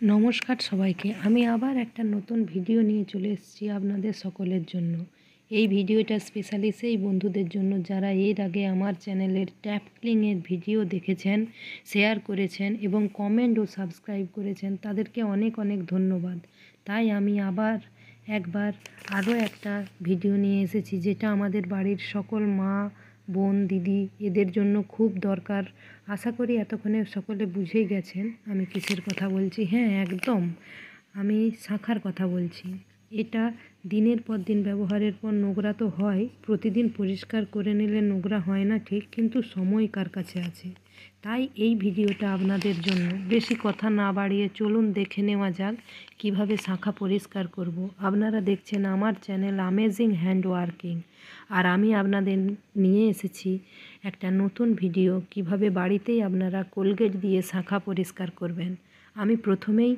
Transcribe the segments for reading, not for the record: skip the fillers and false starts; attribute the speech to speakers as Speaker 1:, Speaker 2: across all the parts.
Speaker 1: নমস্কার সবাইকে। আমি আবার একটা নতুন ভিডিও নিয়ে চলে এসেছি আপনাদের সকলের জন্য। এই ভিডিওটা স্পেশালি সেই বন্ধুদের জন্য যারা এর আগে আমার চ্যানেলের ট্যাপ ক্লিংয়ের ভিডিও দেখেছেন, শেয়ার করেছেন এবং কমেন্ট ও সাবস্ক্রাইব করেছেন। তাদেরকে অনেক অনেক ধন্যবাদ। তাই আমি একবার আরও একটা ভিডিও নিয়ে এসেছি, যেটা আমাদের বাড়ির সকল মা, বোন, দিদি এদের জন্য খুব দরকার। আশা করি এতক্ষণে সকলে বুঝেই গেছেন আমি কিসের কথা বলছি। হ্যাঁ, একদম আমি শাঁখার কথা বলছি। এটা দিনের পর দিন ব্যবহারের পর নোংরা তো হয়, প্রতিদিন পরিষ্কার করে নিলে নোংরা হয় না ঠিক, কিন্তু সময় কার কাছে আছে। তাই এই ভিডিওটা আপনাদের জন্য। বেশি কথা না বাড়িয়ে চলুন দেখে নেওয়া যাক কিভাবে শাঁখা পরিষ্কার করব। আপনারা দেখছেন আমার চ্যানেল অ্যামেজিং হ্যান্ড ওয়ার্কিং, আর আমি আপনাদের নিয়ে এসেছি একটা নতুন ভিডিও কিভাবে বাড়িতেই আপনারা কোলগেট দিয়ে শাঁখা পরিষ্কার করবেন। আমি প্রথমেই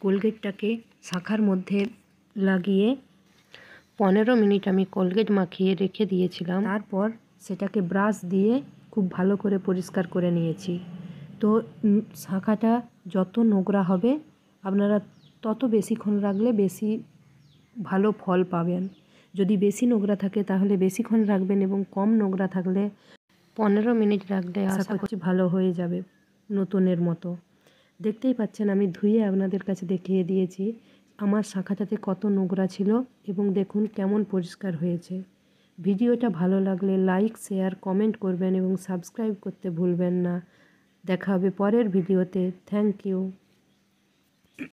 Speaker 1: কোলগেটটাকে শাঁখার মধ্যে লাগিয়ে 15 মিনিট আমি কোলগেট মাখিয়ে রেখে দিয়েছিলাম। তারপর সেটাকে ব্রাশ দিয়ে খুব ভালো করে পরিষ্কার করে নিয়েছি। তো শাঁখাটা যত নোংরা হবে আপনারা তত বেশিক্ষণ রাখলে বেশি ভালো ফল পাবেন। যদি বেশি নোংরা থাকে তাহলে বেশিক্ষণ রাখবেন, এবং কম নোংরা থাকলে 15 মিনিট রাখলে আশা করছি ভালো হয়ে যাবে নতুনের মতো। দেখতেই পাচ্ছেন আমি ধুয়ে আপনাদের কাছে দেখিয়ে দিয়েছি আমার শাঁখাটাতে কত নোংরা ছিল, এবং দেখুন কেমন পরিষ্কার হয়েছে। ভিডিওটা ভালো লাগলে লাইক, শেয়ার, কমেন্ট করবেন এবং সাবস্ক্রাইব করতে ভুলবেন না। দেখা হবে পরের ভিডিওতে। Thank you.